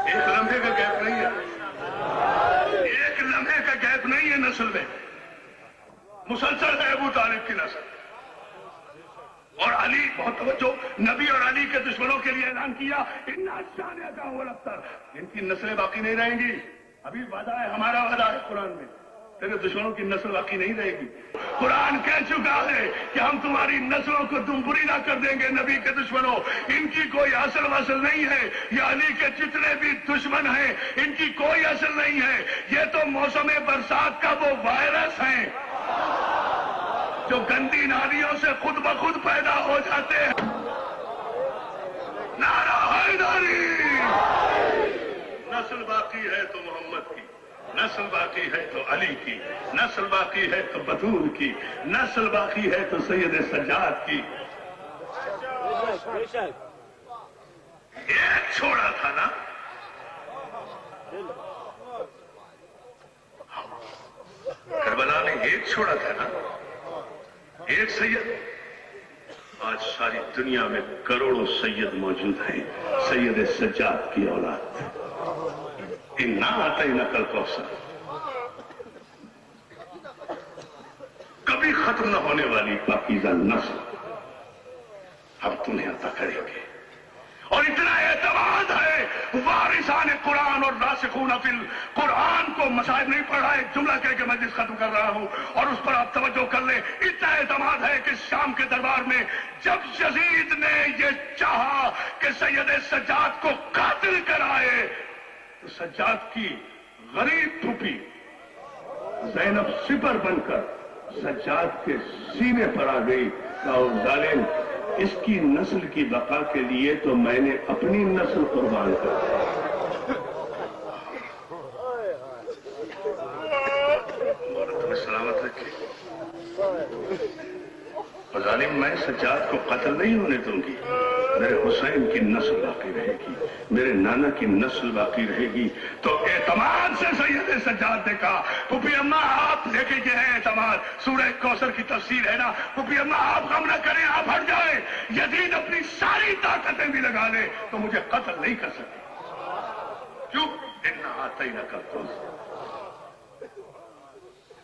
ایک لمحے کا گیپ نہیں ہے، ایک لمحے کا گیپ نہیں ہے نسل میں، مسلسل ہے ابو طالب کی نسل. اور علی، بہت توجہ، نبی اور علی کے دشمنوں کے لیے اعلان کیا ان کی نسلیں باقی نہیں رہیں گی. ابھی وعدہ ہے، ہمارا وعدہ ہے قرآن میں، تیرے دشمنوں کی نسل باقی نہیں رہے گی. قرآن کہہ چکا ہے کہ ہم تمہاری نسلوں کو تم بری نہ کر دیں گے. نبی کے دشمنوں، ان کی کوئی اصل وصل نہیں ہے. یہ علی کے جتنے بھی دشمن ہیں ان کی کوئی اصل نہیں ہے. یہ تو موسم برسات کا وہ وائرس ہیں جو گندی نالیوں سے خود بخود پیدا ہو جاتے ہیں. نعرہ حیدری. نسل باقی ہے تو محمد کی، نسل باقی ہے تو علی کی، نسل باقی ہے تو بطول کی، نسل باقی ہے تو سید سجاد کی. ایک چھوڑا تھا نا، کربلا نے ایک چھوڑا تھا نا، ایک سید. آج ساری دنیا میں کروڑوں سید موجود ہیں، سید سجاد کی اولاد. انا اعطیناک الکوثر کبھی ختم نہ ہونے والی پاکیزہ نسل ہم تمہیں عطا کریں گے. اور اتنا اعتماد ہے وارثان قرآن اور راسخون فی القرآن کو. مصائب نہیں پڑھا، ایک جملہ کہہ کے میں جس ختم کر رہا ہوں اور اس پر آپ توجہ کر لیں. اتنا اعتماد ہے کہ شام کے دربار میں جب یزید نے یہ چاہا کہ سید سجاد کو قاتل کرائے تو سجاد کی غریب پھوپھی زینب سپر بن کر سجاد کے سینے پر آ گئی. ظالم، اس کی نسل کی بقا کے لیے تو میں نے اپنی نسل قربان کر دی. تمہیں سلامت رکھے. ظالم، میں سجاد کو قتل نہیں ہونے دوں گی. میرے حسین کی نسل باقی رہے گی، میرے نانا کی نسل باقی رہے گی. تو اعتماد سے سید سجاد نے کہا، پھوپھی اماں آپ لے کے یہ ہے اعتماد. سورہ کوثر کی تفسیر ہے نا. پھوپھی اماں آپ غم نہ کریں، آپ ہٹ جائیں. یزید اپنی ساری طاقتیں بھی لگا لے تو مجھے قتل نہیں کر سکے. کیوں؟ انا اعطیناک الکوثر.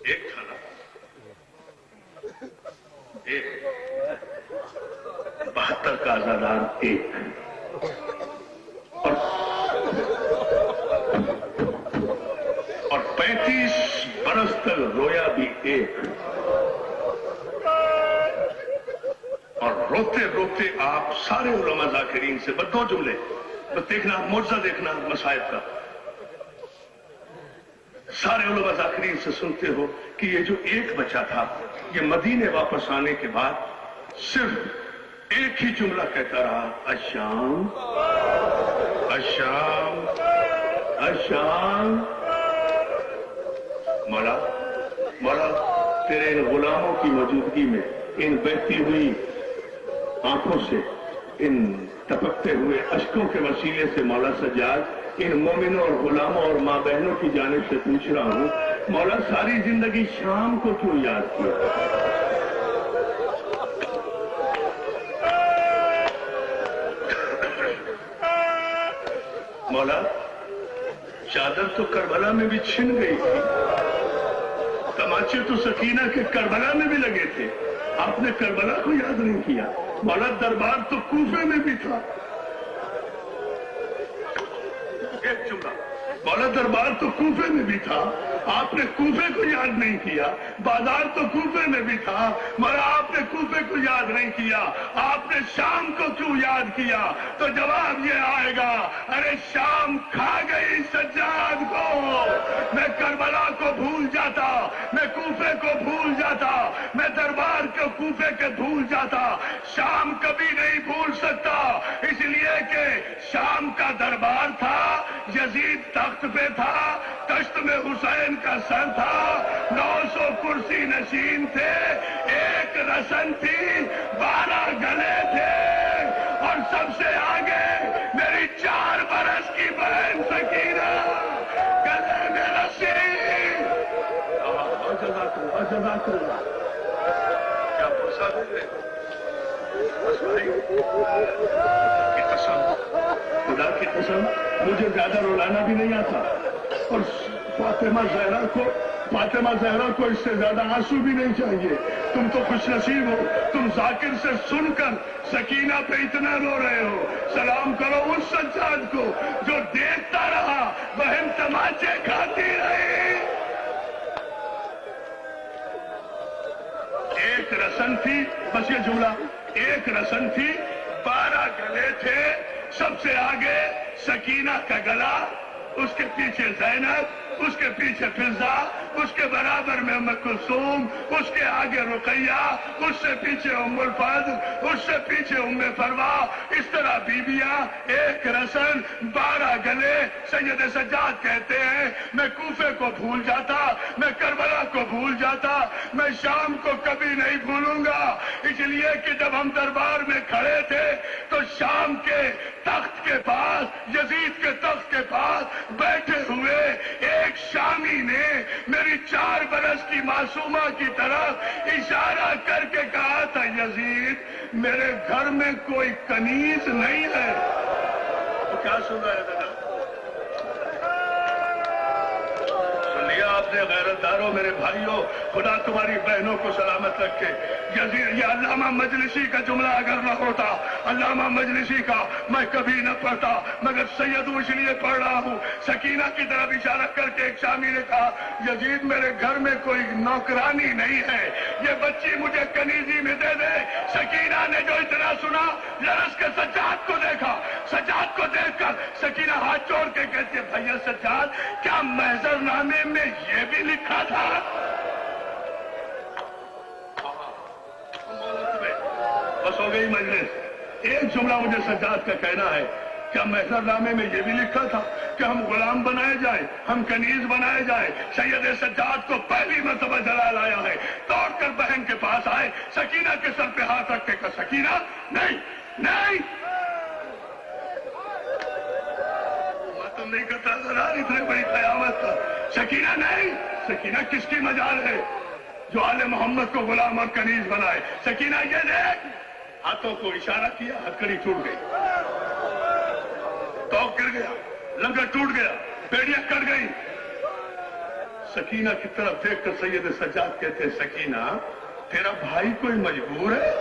ایک تھا نا، ایک 72 کا آزادار ایک، اور 35 برس تک رویا بھی ایک. اور روتے روتے آپ سارے علماء ذاکرین سے بس 2 جملے بس دیکھنا، معجزہ دیکھنا مصائب کا. سارے علماء ذاکرین سے سنتے ہو کہ یہ جو ایک بچہ تھا یہ مدینے واپس آنے کے بعد صرف ایک ہی جملہ کہتا رہا، الشام الشام الشام. مولا مولا، تیرے ان غلاموں کی موجودگی میں، ان بہتی ہوئی آنکھوں سے، ان ٹپکتے ہوئے اشکوں کے وسیلے سے مولا سجاد ان مومنوں اور غلاموں اور ماں بہنوں کی جانب سے پوچھ رہا ہوں، مولا ساری زندگی شام کو کیوں یاد کیا؟ مولا چادر تو کربلا میں بھی چھن گئی تھی، تماچے تو سکینہ کے کربلا میں بھی لگے تھے، آپ نے کربلا کو یاد نہیں کیا. مولا دربار تو کوفے میں بھی تھا. ایک جملہ، مولا دربار تو کوفے میں بھی تھا، آپ نے کوفے کو یاد نہیں کیا. بازار تو کوفے میں بھی تھا، مگر آپ نے کوفے کو یاد نہیں کیا. آپ نے شام کو کیوں یاد کیا؟ تو جواب یہ آئے گا، ارے شام کھا گئی سجاد کو. میں کربلا کو بھول جاتا، میں کوفے کو بھول جاتا، میں دربار کو کوفے کے بھول جاتا. شام کبھی نہیں بھول سکتا، اس لیے کہ شام کا دربار تھا، یزید تخت پہ تھا، کشت میں حسین کا سر تھا، 900 کرسی نشین تھے، ایک رسن تھی، 12 گلے تھے، اور سب سے آگے میری 4 برس کی بہن سکینہ گلے میں رسی. جزاک اللہ. کیا پرسا دے رہے کی قسم खुदा की कसम मुझे ज्यादा रुलाना भी नहीं आता, और फातिमा जहरा को इससे ज्यादा आंसू भी नहीं चाहिए। तुम तो खुश नसीब हो, तुम जाकिर से सुनकर सकीना पे इतना रो रहे हो। सलाम करो उस सज्जाद को जो देखता रहा, बहन तमाचे खाती रही। एक रस्म थी, बस ये जुमला, एक रस्म थी, 12 गले थे, सबसे आगे सकीना का गला, उसके पीछे ज़ैनब, उसके पीछे फिजा, उसके बराबर में उम्मे कुलसूम, उसके आगे रुकैया, उससे पीछे उम्मुल फज़ल, उससे पीछे उम्मे फरवा। इस तरह बीबियां, एक रसन, 12 गले। सैयद सज्जाद कहते हैं मैं कूफे को भूल जाता, मैं करबला को भूल जाता, मैं शाम को कभी नहीं भूलूंगा, इसलिए कि जब हम दरबार में खड़े थे तो शाम के तख्त के पास, यजीद के तख्त के पास बैठे हुए एक शामी ने मेरी 4 बरस की मासूमा की तरफ इशारा करके कहा था, यजीद मेरे घर में कोई कनीज नहीं है। तो क्या सुन रहा है दादा? सुन लिया आपने गैरतदारों, मेरे भाइयों, खुदा तुम्हारी बहनों को सलामत रखे। यजीद, ये अल्लामा मजलिसी का जुमला अगर न होता, अल्लामा मजलिसी का, मैं कभी न पढ़ता, मगर सैयद इसलिए पढ़ रहा हूँ। सकीना की तरफ इशारा करके एक शामी ने कहा, यजीद मेरे घर में कोई नौकरानी नहीं है, ये बच्ची मुझे कनीजी में दे दे। सकीना ने जो इतना सुना, लरस के सज्जाद को देखा, सज्जाद को देखकर सकीना हाथ जोड़ के कहती है, भैया सज्जाद क्या महजरनामे में ये भी लिखा था? बस हो गई मजलिस। एक जुमला मुझे सज्जाद का कहना है, क्या महजरनामे में ये भी लिखा था कि हम गुलाम बनाए जाए, हम कनीज बनाए जाए? सैयद सज्जाद को पहली मर्तबा जलाल आया है, दौड़कर बहन के पास आए, सकीना के सर पे हाथ रख के कहा, सकीना नहीं नहीं, तुम नहीं करता जरा, इतने बड़ी कयामत का। सकीना नहीं, सकीना किसकी मजाल है जो आले मोहम्मद को गुलाम और कनीज बनाए? सकीना ये देख, हाथों को इशारा किया, हथकड़ी टूट गई, तो गिर गया, लंगर टूट गया, बेड़ियां कट गई। सकीना की तरफ देखकर सैयद सज्जाद कहते हैं, सकीना तेरा भाई कोई मजबूर है?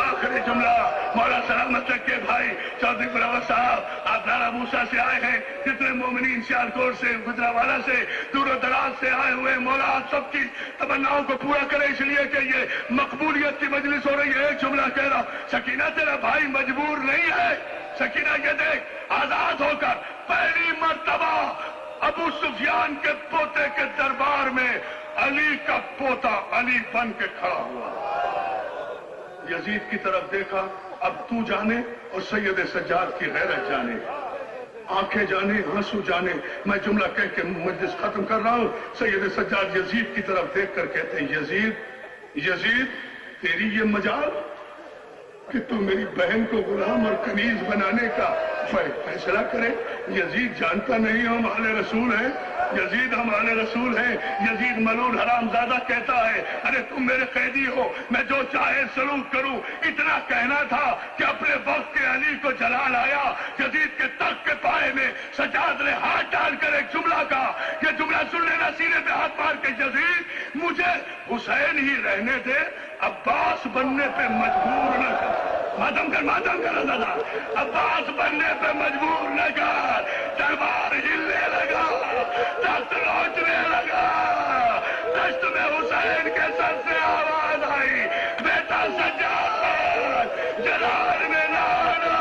आखिरी जुमला मौला सलामत रखे भाई चौधरी बराबर साहब, आप नारा मूसा से आए हैं, जितने मोमिनीन सियालकोट से, गुजरावाला से, दूर दराज से आए हुए, मौला आप सबकी तमन्नाओं को पूरा करे, इसलिए कि ये मकबूलियत की मजलिस हो रही है। एक जुमला कह रहा हूं, सकीना तेरा भाई मजबूर नहीं है। सकीना ये देख, आजाद होकर पहली मर्तबा अबू सुफियान के पोते के दरबार में अली का पोता अली बन के खड़ा हुआ। यजीद की तरफ देखा, अब तू जाने और सैयद सज्जाद की गैरत जाने, आंखें जाने, आंसू जाने। मैं जुमला कह के मजलिस खत्म कर रहा हूं। सैयद सज्जाद यजीद की तरफ देख कर कहते हैं, यजीद यजीद तेरी ये मजाल कि तू मेरी बहन को गुलाम और कनीज बनाने का फैसला करे। यजीद जानता नहीं हम आले रसूल हैं, यजीद हम आले रसूल हैं। यजीद मलून हरामजादा कहता है, अरे तुम मेरे कैदी हो, मैं जो चाहे सलूक करूं। इतना कहना था कि अपने वक्त के अली को जला लाया। यजीद के तख्त के पाए में सज्जाद ने हाथ डालकर एक जुमला कहा, ये जुमला सुन लेना, सीने पे हाथ मार के, यजीद मुझे हुसैन ही रहने दे, अब्बास बनने पे मजबूर न कर। मातम कर दादा, अब्बास बनने पे मजबूर न कर। दरबार हिलने लगा, तख्त लौटने लगा, दश्त में हुसैन के सर से आवाज आई, बेटा सज्जाद जलाल में ना आना।